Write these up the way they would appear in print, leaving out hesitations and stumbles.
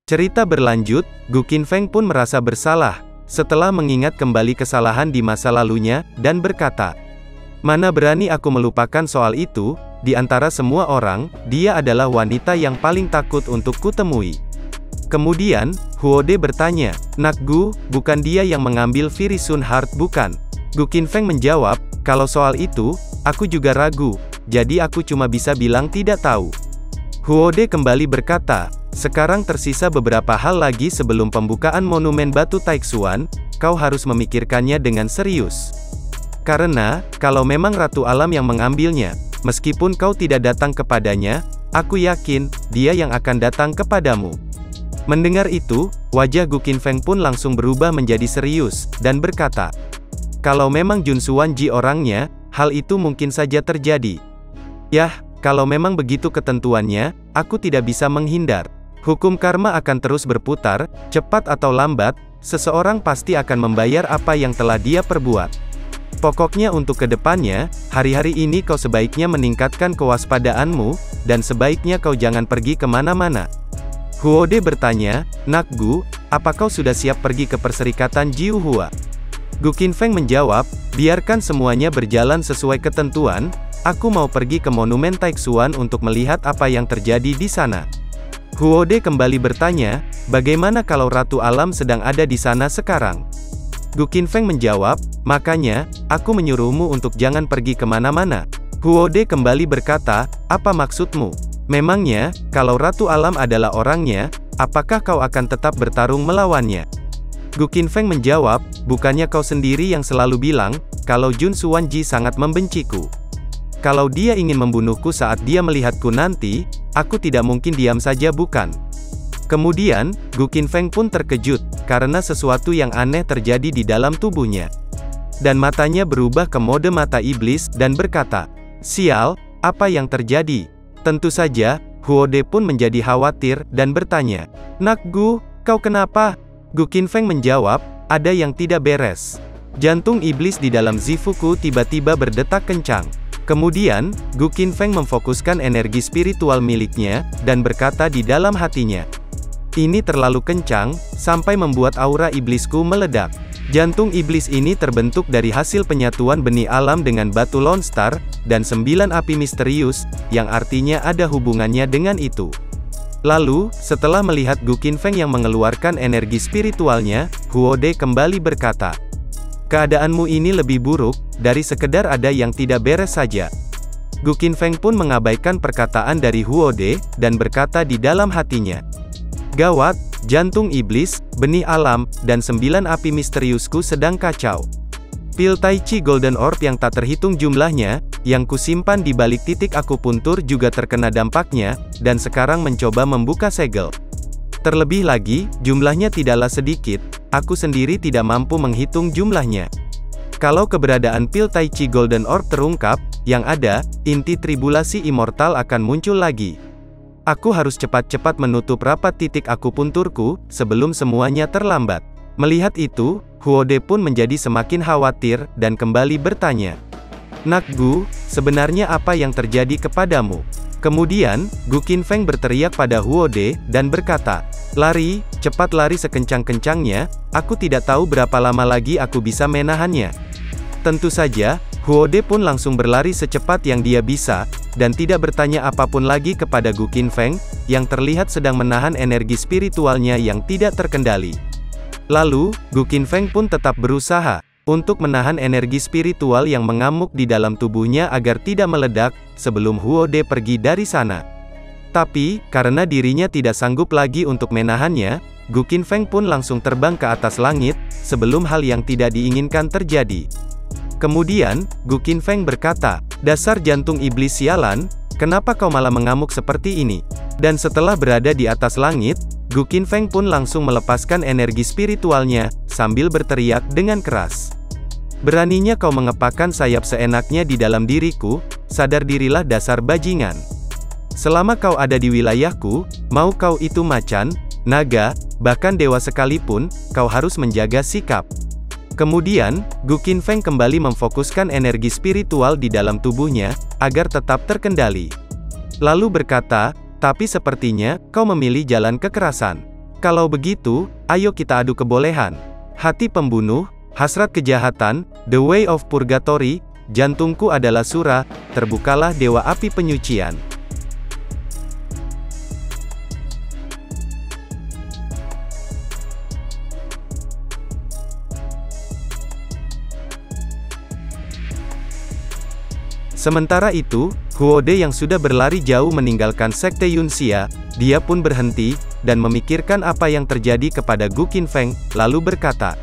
Cerita berlanjut, Gu Qinfeng pun merasa bersalah, setelah mengingat kembali kesalahan di masa lalunya, dan berkata, "Mana berani aku melupakan soal itu, di antara semua orang, dia adalah wanita yang paling takut untuk kutemui." Kemudian, Huode bertanya, "Nak Gu, bukan dia yang mengambil Virisun Heart bukan?" Gu Qinfeng menjawab, "Kalau soal itu, aku juga ragu, jadi aku cuma bisa bilang tidak tahu." Huode kembali berkata, "Sekarang tersisa beberapa hal lagi sebelum pembukaan monumen batu Taixuan, kau harus memikirkannya dengan serius. Karena, kalau memang Ratu Alam yang mengambilnya, meskipun kau tidak datang kepadanya, aku yakin, dia yang akan datang kepadamu." Mendengar itu, wajah Gu Qinfeng pun langsung berubah menjadi serius, dan berkata, "Kalau memang Jun Xuanji orangnya, hal itu mungkin saja terjadi. Yah, kalau memang begitu ketentuannya, aku tidak bisa menghindar. Hukum karma akan terus berputar, cepat atau lambat, seseorang pasti akan membayar apa yang telah dia perbuat. Pokoknya untuk kedepannya, hari-hari ini kau sebaiknya meningkatkan kewaspadaanmu, dan sebaiknya kau jangan pergi kemana-mana." Huode bertanya, "Nak Gu, apa kau sudah siap pergi ke Perserikatan Jiuhua?" Gu Qinfeng menjawab, "Biarkan semuanya berjalan sesuai ketentuan, aku mau pergi ke Monumen Taixuan untuk melihat apa yang terjadi di sana." Huode kembali bertanya, "Bagaimana kalau Ratu Alam sedang ada di sana sekarang?" Gu Qinfeng menjawab, "Makanya, aku menyuruhmu untuk jangan pergi kemana-mana." Huode kembali berkata, "Apa maksudmu? Memangnya, kalau Ratu Alam adalah orangnya, apakah kau akan tetap bertarung melawannya?" Gu Qinfeng menjawab, "Bukannya kau sendiri yang selalu bilang, kalau Jun Xuanji sangat membenciku. Kalau dia ingin membunuhku saat dia melihatku nanti, aku tidak mungkin diam saja bukan?" Kemudian, Gu Qinfeng pun terkejut, karena sesuatu yang aneh terjadi di dalam tubuhnya. Dan matanya berubah ke mode mata iblis, dan berkata, "Sial, apa yang terjadi?" Tentu saja, Huode pun menjadi khawatir, dan bertanya, "Nak Gu, kau kenapa?" Gu Qinfeng menjawab, "Ada yang tidak beres." Jantung iblis di dalam Zifuku tiba-tiba berdetak kencang. Kemudian, Gu Qinfeng memfokuskan energi spiritual miliknya, dan berkata di dalam hatinya, "Ini terlalu kencang, sampai membuat aura iblisku meledak." Jantung iblis ini terbentuk dari hasil penyatuan benih alam dengan batu Lone Star, dan 9 api misterius, yang artinya ada hubungannya dengan itu. Lalu, setelah melihat Gu Qinfeng yang mengeluarkan energi spiritualnya, Huode kembali berkata, "Keadaanmu ini lebih buruk, dari sekedar ada yang tidak beres saja." Gu Qinfeng pun mengabaikan perkataan dari Huode, dan berkata di dalam hatinya, "Gawat, jantung iblis, benih alam, dan 9 api misteriusku sedang kacau. Pil Tai Chi Golden Orb yang tak terhitung jumlahnya, yang kusimpan di balik titik akupuntur juga terkena dampaknya, dan sekarang mencoba membuka segel. Terlebih lagi, jumlahnya tidaklah sedikit, aku sendiri tidak mampu menghitung jumlahnya. Kalau keberadaan pil Tai Chi Golden Orb terungkap, yang ada, inti tribulasi immortal akan muncul lagi. Aku harus cepat-cepat menutup rapat titik akupunturku, sebelum semuanya terlambat." Melihat itu, Huode pun menjadi semakin khawatir, dan kembali bertanya, "Nak Gu, sebenarnya apa yang terjadi kepadamu?" Kemudian, Gu Qinfeng berteriak pada Huode, dan berkata, "Lari, cepat lari sekencang-kencangnya, aku tidak tahu berapa lama lagi aku bisa menahannya." Tentu saja, Huode pun langsung berlari secepat yang dia bisa, dan tidak bertanya apapun lagi kepada Gu Qinfeng, yang terlihat sedang menahan energi spiritualnya yang tidak terkendali. Lalu, Gu Qinfeng pun tetap berusaha untuk menahan energi spiritual yang mengamuk di dalam tubuhnya agar tidak meledak, sebelum Huode pergi dari sana. Tapi, karena dirinya tidak sanggup lagi untuk menahannya, Gu Qinfeng pun langsung terbang ke atas langit, sebelum hal yang tidak diinginkan terjadi. Kemudian, Gu Qinfeng berkata, "Dasar jantung iblis sialan, kenapa kau malah mengamuk seperti ini?" Dan setelah berada di atas langit, Gu Qinfeng pun langsung melepaskan energi spiritualnya, sambil berteriak dengan keras, "Beraninya kau mengepakkan sayap seenaknya di dalam diriku, sadar dirilah dasar bajingan. Selama kau ada di wilayahku, mau kau itu macan, naga, bahkan dewa sekalipun, kau harus menjaga sikap." Kemudian, Gu Qinfeng kembali memfokuskan energi spiritual di dalam tubuhnya, agar tetap terkendali. Lalu berkata, "Tapi sepertinya, kau memilih jalan kekerasan. Kalau begitu, ayo kita adu kebolehan. Hati pembunuh, hasrat kejahatan, the way of purgatory, jantungku adalah Sura, terbukalah dewa api penyucian. Sementara itu, Huode yang sudah berlari jauh meninggalkan sekte Yunxia, dia pun berhenti, dan memikirkan apa yang terjadi kepada Gu Qinfeng, lalu berkata,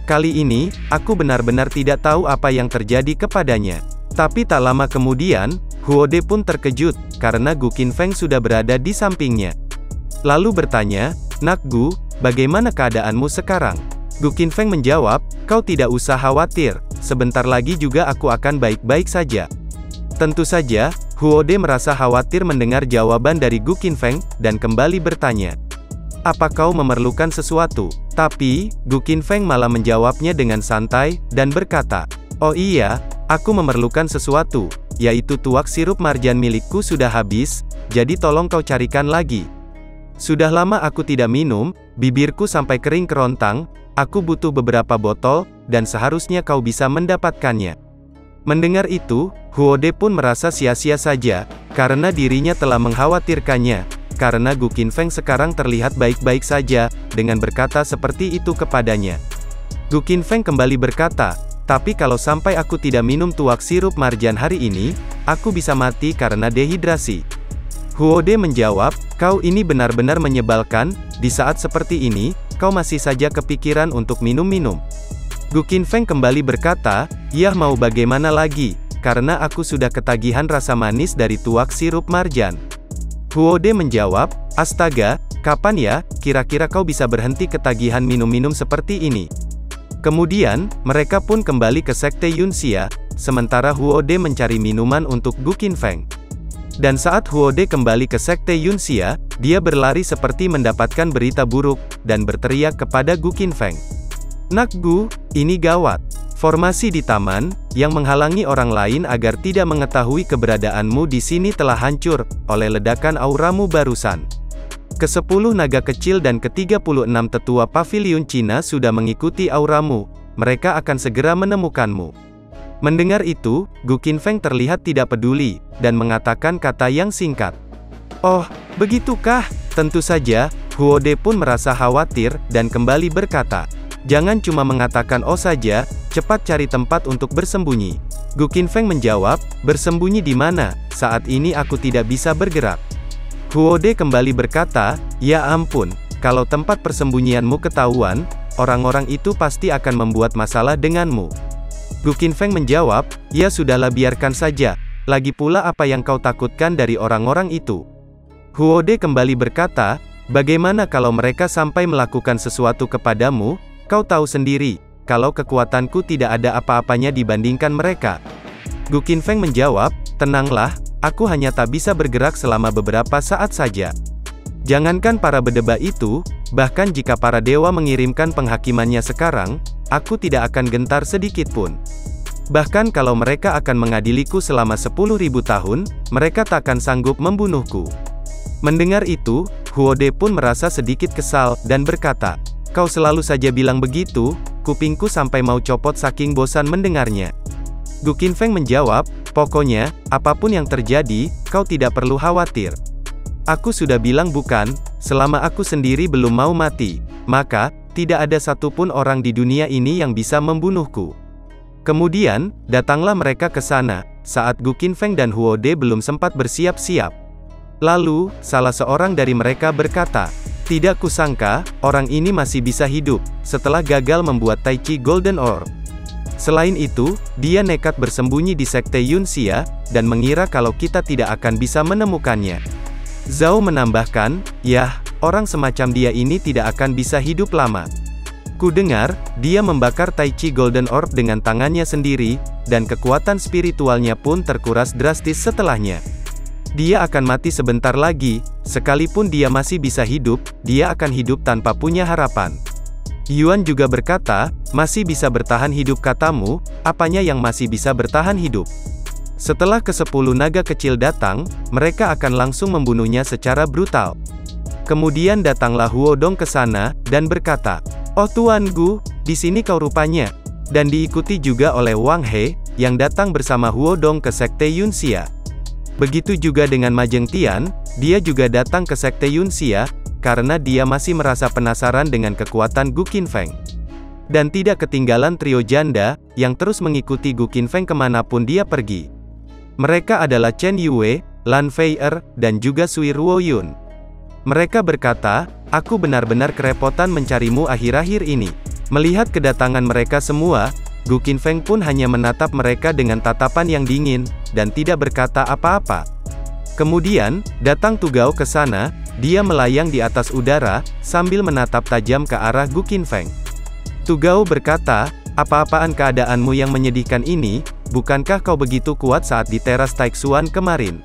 "Kali ini, aku benar-benar tidak tahu apa yang terjadi kepadanya." Tapi tak lama kemudian, Huode pun terkejut, karena Gu Qinfeng sudah berada di sampingnya. Lalu bertanya, "Nak Gu, bagaimana keadaanmu sekarang?" Gu Qinfeng menjawab, "Kau tidak usah khawatir, sebentar lagi juga aku akan baik-baik saja." Tentu saja, Huode merasa khawatir mendengar jawaban dari Gu Qinfeng, dan kembali bertanya, "Apa kau memerlukan sesuatu?" Tapi, Gu Qinfeng malah menjawabnya dengan santai, dan berkata, "Oh iya, aku memerlukan sesuatu, yaitu tuak sirup marjan milikku sudah habis, jadi tolong kau carikan lagi. Sudah lama aku tidak minum, bibirku sampai kering kerontang, aku butuh beberapa botol, dan seharusnya kau bisa mendapatkannya." Mendengar itu, Huode pun merasa sia-sia saja, karena dirinya telah mengkhawatirkannya, karena Gu Qinfeng sekarang terlihat baik-baik saja, dengan berkata seperti itu kepadanya. Gu Qinfeng kembali berkata, "Tapi kalau sampai aku tidak minum tuak sirup marjan hari ini, aku bisa mati karena dehidrasi." Huode menjawab, "Kau ini benar-benar menyebalkan, di saat seperti ini, kau masih saja kepikiran untuk minum-minum." Gu Qinfeng kembali berkata, "Yah mau bagaimana lagi, karena aku sudah ketagihan rasa manis dari tuak sirup marjan." Huode menjawab, "Astaga, kapan ya, kira-kira kau bisa berhenti ketagihan minum-minum seperti ini?" Kemudian, mereka pun kembali ke sekte Yunxia, sementara Huode mencari minuman untuk Gu Qinfeng. Dan saat Huode kembali ke sekte Yunxia, dia berlari seperti mendapatkan berita buruk, dan berteriak kepada Gu Qinfeng, "Nak Gu, ini gawat. Formasi di taman, yang menghalangi orang lain agar tidak mengetahui keberadaanmu di sini telah hancur, oleh ledakan auramu barusan. Ke-10 naga kecil dan ke-36 tetua pavilion Cina sudah mengikuti auramu, mereka akan segera menemukanmu." Mendengar itu, Gu Qinfeng terlihat tidak peduli, dan mengatakan kata yang singkat, "Oh, begitukah?" Tentu saja, Huode pun merasa khawatir, dan kembali berkata, "Jangan cuma mengatakan oh saja, cepat cari tempat untuk bersembunyi." Gu Qinfeng menjawab, "Bersembunyi di mana? Saat ini aku tidak bisa bergerak." Huode kembali berkata, "Ya ampun, kalau tempat persembunyianmu ketahuan, orang-orang itu pasti akan membuat masalah denganmu." Gu Qinfeng menjawab, "Ya sudahlah biarkan saja, lagi pula apa yang kau takutkan dari orang-orang itu?" Huode kembali berkata, "Bagaimana kalau mereka sampai melakukan sesuatu kepadamu? Kau tahu sendiri, kalau kekuatanku tidak ada apa-apanya dibandingkan mereka." Gu Qinfeng menjawab, "Tenanglah, aku hanya tak bisa bergerak selama beberapa saat saja. Jangankan para bedebah itu, bahkan jika para dewa mengirimkan penghakimannya sekarang, aku tidak akan gentar sedikit pun. Bahkan kalau mereka akan mengadiliku selama 10.000 tahun, mereka tak akan sanggup membunuhku." Mendengar itu, Huode pun merasa sedikit kesal, dan berkata, "Kau selalu saja bilang begitu, kupingku sampai mau copot saking bosan mendengarnya." Gu Qinfeng menjawab, "Pokoknya, apapun yang terjadi, kau tidak perlu khawatir. Aku sudah bilang bukan, selama aku sendiri belum mau mati, maka, tidak ada satupun orang di dunia ini yang bisa membunuhku." Kemudian, datanglah mereka ke sana, saat Gu Qinfeng dan Huode belum sempat bersiap-siap. Lalu, salah seorang dari mereka berkata, "Tidak kusangka, orang ini masih bisa hidup, setelah gagal membuat Tai Chi Golden Orb. Selain itu, dia nekat bersembunyi di sekte Yunxia, dan mengira kalau kita tidak akan bisa menemukannya." Zhao menambahkan, "Yah, orang semacam dia ini tidak akan bisa hidup lama. Ku dengar, dia membakar Tai Chi Golden Orb dengan tangannya sendiri, dan kekuatan spiritualnya pun terkuras drastis setelahnya. Dia akan mati sebentar lagi, sekalipun dia masih bisa hidup, dia akan hidup tanpa punya harapan." Yuan juga berkata, "Masih bisa bertahan hidup katamu, apanya yang masih bisa bertahan hidup? Setelah ke-10 naga kecil datang, mereka akan langsung membunuhnya secara brutal." Kemudian datanglah Huodong ke sana, dan berkata, "Oh Tuan Gu, di sini kau rupanya." Dan diikuti juga oleh Wang He, yang datang bersama Huodong ke Sekte Yunxia. Begitu juga dengan Majeng Tian, dia juga datang ke Sekte Yunxia, karena dia masih merasa penasaran dengan kekuatan Gu Qinfeng. Dan tidak ketinggalan trio janda, yang terus mengikuti Gu Qinfeng kemanapun dia pergi. Mereka adalah Chen Yue, Lan Feier, dan juga Sui Ruoyun. Mereka berkata, "Aku benar-benar kerepotan mencarimu akhir-akhir ini." Melihat kedatangan mereka semua, Gu Qinfeng pun hanya menatap mereka dengan tatapan yang dingin, dan tidak berkata apa-apa. Kemudian, datang Tu Gao ke sana, dia melayang di atas udara, sambil menatap tajam ke arah Gu Qinfeng. Tu Gao berkata, "Apa-apaan keadaanmu yang menyedihkan ini? Bukankah kau begitu kuat saat di teras Taixuan kemarin?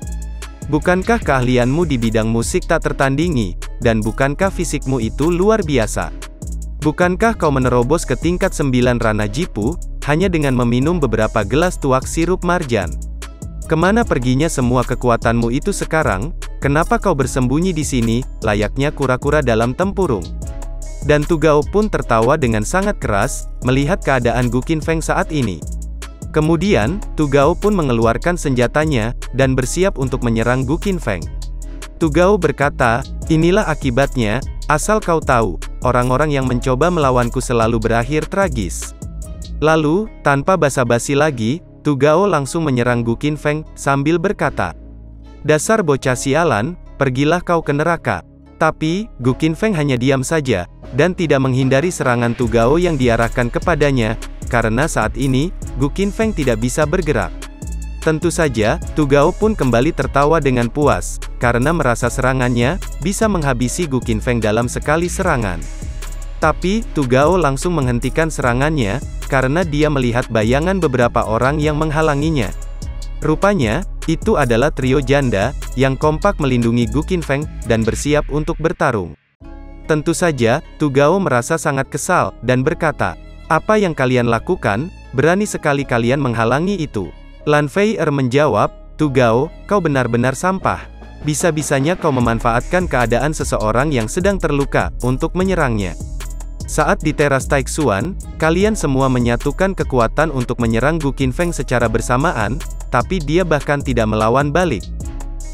Bukankah keahlianmu di bidang musik tak tertandingi, dan bukankah fisikmu itu luar biasa? Bukankah kau menerobos ke tingkat 9 Rana Jipu, hanya dengan meminum beberapa gelas tuak sirup marjan? Kemana perginya semua kekuatanmu itu sekarang? Kenapa kau bersembunyi di sini, layaknya kura-kura dalam tempurung?" Dan Tu Gao pun tertawa dengan sangat keras, melihat keadaan Gu Qinfeng saat ini. Kemudian, Tu Gao pun mengeluarkan senjatanya, dan bersiap untuk menyerang Gu Qinfeng. Tu Gao berkata, "Inilah akibatnya, asal kau tahu, orang-orang yang mencoba melawanku selalu berakhir tragis." Lalu, tanpa basa-basi lagi, Tu Gao langsung menyerang Gu Qinfeng, sambil berkata, "Dasar bocah sialan, pergilah kau ke neraka." Tapi, Gu Qinfeng hanya diam saja, dan tidak menghindari serangan Tu Gao yang diarahkan kepadanya, karena saat ini, Gu Qinfeng tidak bisa bergerak. Tentu saja, Tu Gao pun kembali tertawa dengan puas, karena merasa serangannya bisa menghabisi Gu Qinfeng dalam sekali serangan. Tapi, Tu Gao langsung menghentikan serangannya, karena dia melihat bayangan beberapa orang yang menghalanginya. Rupanya, itu adalah trio janda, yang kompak melindungi Gu Qinfeng, dan bersiap untuk bertarung. Tentu saja, Tu Gao merasa sangat kesal, dan berkata, "Apa yang kalian lakukan? Berani sekali kalian menghalangi itu." Lan Feier menjawab, "Tu Gao, kau benar-benar sampah. Bisa-bisanya kau memanfaatkan keadaan seseorang yang sedang terluka, untuk menyerangnya. Saat di teras Taixuan, kalian semua menyatukan kekuatan untuk menyerang Gu Qinfeng secara bersamaan, tapi dia bahkan tidak melawan balik.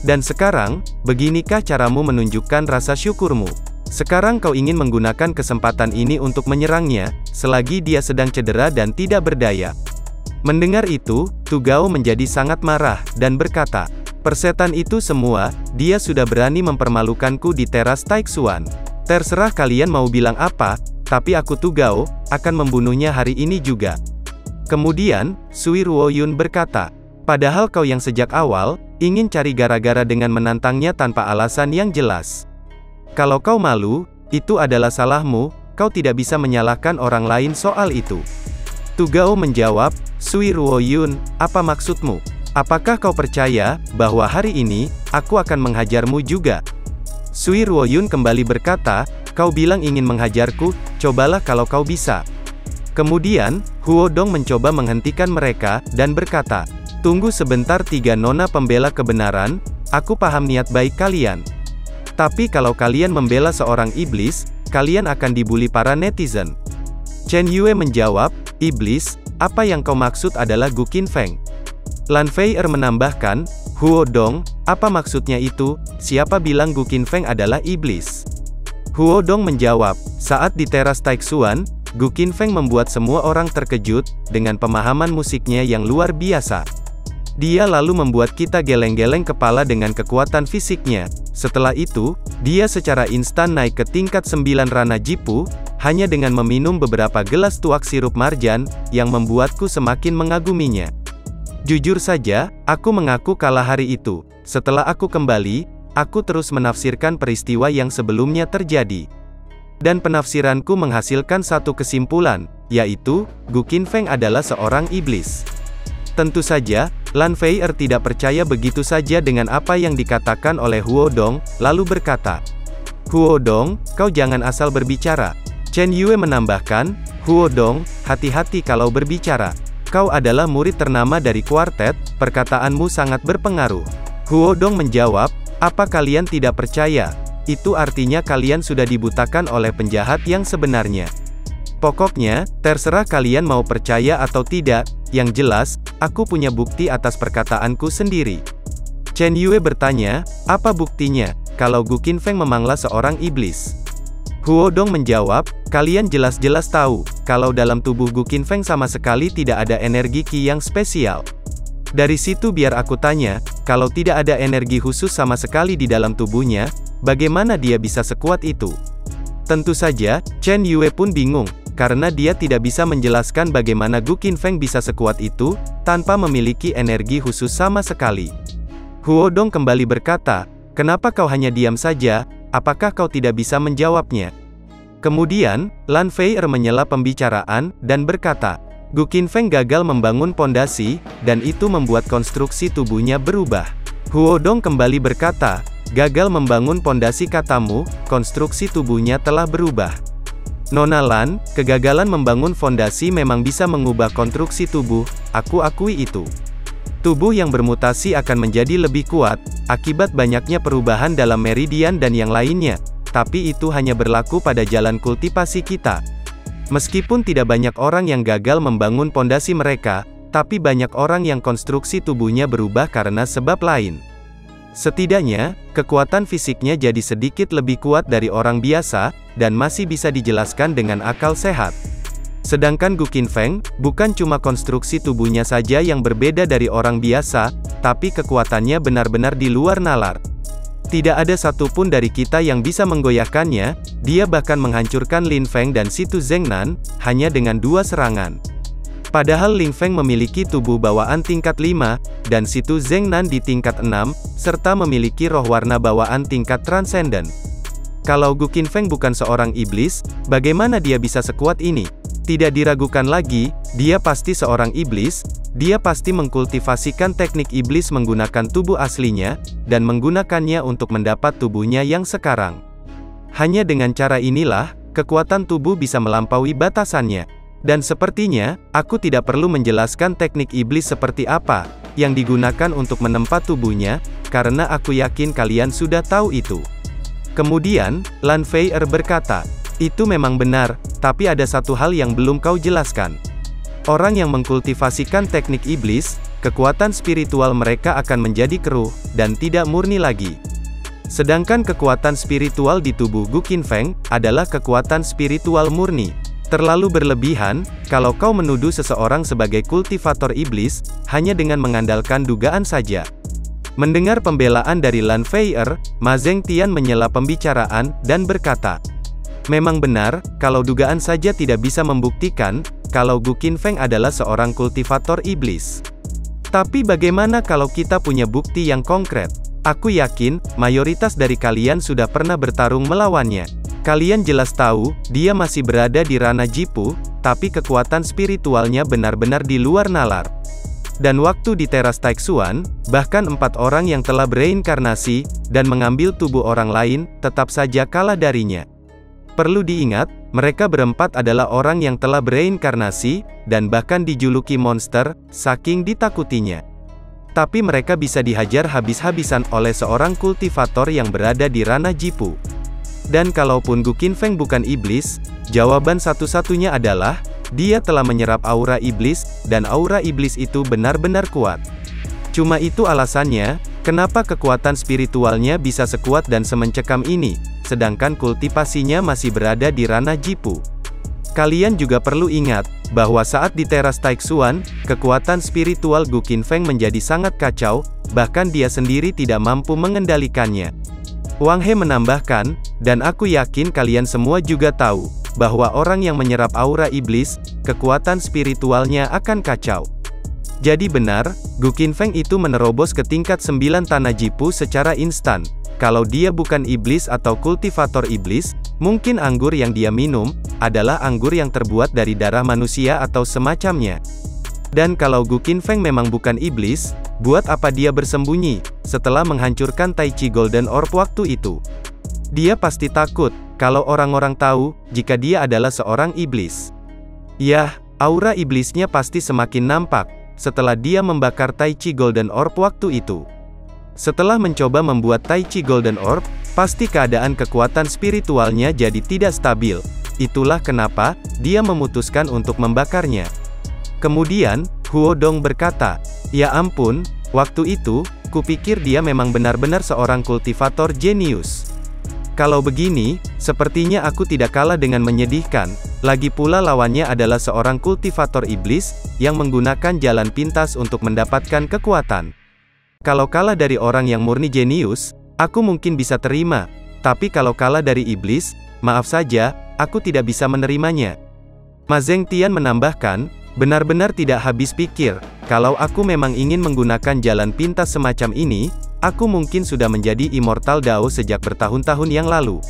Dan sekarang, beginikah caramu menunjukkan rasa syukurmu? Sekarang kau ingin menggunakan kesempatan ini untuk menyerangnya, selagi dia sedang cedera dan tidak berdaya." Mendengar itu, Tu Gao menjadi sangat marah, dan berkata, "Persetan itu semua, dia sudah berani mempermalukanku di teras Taixuan. Terserah kalian mau bilang apa, tapi aku Tu Gao, akan membunuhnya hari ini juga." Kemudian, Sui Ruoyun berkata, "Padahal kau yang sejak awal, ingin cari gara-gara dengan menantangnya tanpa alasan yang jelas. Kalau kau malu, itu adalah salahmu, kau tidak bisa menyalahkan orang lain soal itu." Tu Gao menjawab, "Sui Ruoyun, apa maksudmu? Apakah kau percaya, bahwa hari ini, aku akan menghajarmu juga?" Sui Ruoyun kembali berkata, "Kau bilang ingin menghajarku, cobalah kalau kau bisa." Kemudian, Huodong mencoba menghentikan mereka, dan berkata, "Tunggu sebentar tiga nona pembela kebenaran, aku paham niat baik kalian. Tapi kalau kalian membela seorang iblis, kalian akan dibully para netizen." Chen Yue menjawab, "Iblis, apa yang kau maksud adalah Gu Qinfeng?" Lan Feier menambahkan, "Huodong, apa maksudnya itu? Siapa bilang Gu Qinfeng adalah iblis?" Huodong menjawab, "Saat di teras Taixuan, Gu Qinfeng membuat semua orang terkejut, dengan pemahaman musiknya yang luar biasa. Dia lalu membuat kita geleng-geleng kepala dengan kekuatan fisiknya. Setelah itu, dia secara instan naik ke tingkat 9 Rana Jipu, hanya dengan meminum beberapa gelas tuak sirup marjan, yang membuatku semakin mengaguminya. Jujur saja, aku mengaku kalah hari itu. Setelah aku kembali, aku terus menafsirkan peristiwa yang sebelumnya terjadi. Dan penafsiranku menghasilkan satu kesimpulan, yaitu, Gu Qinfeng adalah seorang iblis." Tentu saja, Lan Feier tidak percaya begitu saja dengan apa yang dikatakan oleh Huodong, lalu berkata, "Huodong, kau jangan asal berbicara." Chen Yue menambahkan, "Huodong, hati-hati kalau berbicara. Kau adalah murid ternama dari kuartet, perkataanmu sangat berpengaruh." Huodong menjawab, "Apa kalian tidak percaya? itu artinya kalian sudah dibutakan oleh penjahat yang sebenarnya. Pokoknya, terserah kalian mau percaya atau tidak, yang jelas, aku punya bukti atas perkataanku sendiri. Chen Yue bertanya, apa buktinya, kalau Gu Qinfeng memanglah seorang iblis? Huo Dong menjawab, kalian jelas-jelas tahu, kalau dalam tubuh Gu Qinfeng sama sekali tidak ada energi Qi yang spesial. Dari situ biar aku tanya, kalau tidak ada energi khusus sama sekali di dalam tubuhnya, bagaimana dia bisa sekuat itu? Tentu saja, Chen Yue pun bingung, karena dia tidak bisa menjelaskan bagaimana Gu Qinfeng bisa sekuat itu, tanpa memiliki energi khusus sama sekali. Huo Dong kembali berkata, kenapa kau hanya diam saja, apakah kau tidak bisa menjawabnya? Kemudian, Lan Feier menyela pembicaraan, dan berkata, Gu Qinfeng gagal membangun pondasi, dan itu membuat konstruksi tubuhnya berubah. Huo Dong kembali berkata, gagal membangun pondasi katamu, konstruksi tubuhnya telah berubah. Nona Lan, kegagalan membangun fondasi memang bisa mengubah konstruksi tubuh, aku akui itu. Tubuh yang bermutasi akan menjadi lebih kuat, akibat banyaknya perubahan dalam meridian dan yang lainnya, tapi itu hanya berlaku pada jalan kultivasi kita. Meskipun tidak banyak orang yang gagal membangun pondasi mereka, tapi banyak orang yang konstruksi tubuhnya berubah karena sebab lain. Setidaknya, kekuatan fisiknya jadi sedikit lebih kuat dari orang biasa, dan masih bisa dijelaskan dengan akal sehat. Sedangkan Gu Qinfeng, bukan cuma konstruksi tubuhnya saja yang berbeda dari orang biasa, tapi kekuatannya benar-benar di luar nalar. Tidak ada satupun dari kita yang bisa menggoyahkannya, dia bahkan menghancurkan Lin Feng dan Situ Zhengnan, hanya dengan 2 serangan. Padahal Lin Feng memiliki tubuh bawaan tingkat 5, dan Situ Zhengnan di tingkat 6, serta memiliki roh warna bawaan tingkat transenden. Kalau Gu Qinfeng bukan seorang iblis, bagaimana dia bisa sekuat ini? Tidak diragukan lagi, dia pasti seorang iblis, dia pasti mengkultivasikan teknik iblis menggunakan tubuh aslinya, dan menggunakannya untuk mendapat tubuhnya yang sekarang. Hanya dengan cara inilah, kekuatan tubuh bisa melampaui batasannya. Dan sepertinya, aku tidak perlu menjelaskan teknik iblis seperti apa, yang digunakan untuk menempat tubuhnya, karena aku yakin kalian sudah tahu itu. Kemudian, Lan Feier berkata, itu memang benar, tapi ada satu hal yang belum kau jelaskan. Orang yang mengkultivasikan teknik iblis, kekuatan spiritual mereka akan menjadi keruh, dan tidak murni lagi. Sedangkan kekuatan spiritual di tubuh Gu Qinfeng, adalah kekuatan spiritual murni. Terlalu berlebihan, kalau kau menuduh seseorang sebagai kultivator iblis, hanya dengan mengandalkan dugaan saja. Mendengar pembelaan dari Lan Feier, Ma Zhengtian menyela pembicaraan, dan berkata, memang benar, kalau dugaan saja tidak bisa membuktikan, kalau Gu Qinfeng adalah seorang kultivator iblis. Tapi bagaimana kalau kita punya bukti yang konkret? Aku yakin, mayoritas dari kalian sudah pernah bertarung melawannya. Kalian jelas tahu, dia masih berada di ranah jipu, tapi kekuatan spiritualnya benar-benar di luar nalar. Dan waktu di teras Taixuan, bahkan 4 orang yang telah bereinkarnasi, dan mengambil tubuh orang lain, tetap saja kalah darinya. Perlu diingat, mereka berempat adalah orang yang telah bereinkarnasi, dan bahkan dijuluki monster, saking ditakutinya. Tapi mereka bisa dihajar habis-habisan oleh seorang kultivator yang berada di ranah jipu. Dan kalaupun Gu Qinfeng bukan iblis, jawaban satu-satunya adalah, dia telah menyerap aura iblis, dan aura iblis itu benar-benar kuat. Cuma itu alasannya, kenapa kekuatan spiritualnya bisa sekuat dan semencekam ini, sedangkan kultivasinya masih berada di ranah jipu. Kalian juga perlu ingat, bahwa saat di teras Taixuan, kekuatan spiritual Gu Qinfeng menjadi sangat kacau, bahkan dia sendiri tidak mampu mengendalikannya. Wang He menambahkan, dan aku yakin kalian semua juga tahu, bahwa orang yang menyerap aura iblis, kekuatan spiritualnya akan kacau. Jadi benar, Gu Qinfeng itu menerobos ke tingkat 9 tanah jipu secara instan. Kalau dia bukan iblis atau kultivator iblis, mungkin anggur yang dia minum, adalah anggur yang terbuat dari darah manusia atau semacamnya. Dan kalau Gu Qinfeng memang bukan iblis, buat apa dia bersembunyi, setelah menghancurkan Tai Chi Golden Orb waktu itu? Dia pasti takut, kalau orang-orang tahu, jika dia adalah seorang iblis. Yah, aura iblisnya pasti semakin nampak, setelah dia membakar Tai Chi Golden Orb waktu itu. Setelah mencoba membuat Tai Chi Golden Orb, pasti keadaan kekuatan spiritualnya jadi tidak stabil. Itulah kenapa dia memutuskan untuk membakarnya. Kemudian, Huo Dong berkata, "Ya ampun, waktu itu, kupikir dia memang benar-benar seorang kultivator jenius. Kalau begini, sepertinya aku tidak kalah dengan menyedihkan. Lagi pula lawannya adalah seorang kultivator iblis, yang menggunakan jalan pintas untuk mendapatkan kekuatan. Kalau kalah dari orang yang murni jenius, aku mungkin bisa terima. Tapi kalau kalah dari iblis, maaf saja, aku tidak bisa menerimanya." Ma Zhengtian menambahkan, "Benar-benar tidak habis pikir, kalau aku memang ingin menggunakan jalan pintas semacam ini, aku mungkin sudah menjadi immortal Dao sejak bertahun-tahun yang lalu."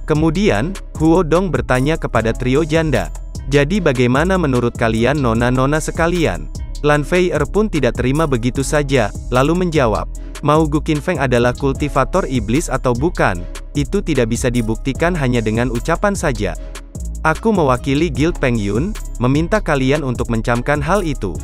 Kemudian, Huo Dong bertanya kepada trio janda, "Jadi bagaimana menurut kalian nona-nona sekalian?" Lan Fei Er pun tidak terima begitu saja, lalu menjawab, "Mau Gu Qinfeng adalah kultivator iblis atau bukan, itu tidak bisa dibuktikan hanya dengan ucapan saja. Aku mewakili Guild Peng Yun, meminta kalian untuk mencamkan hal itu."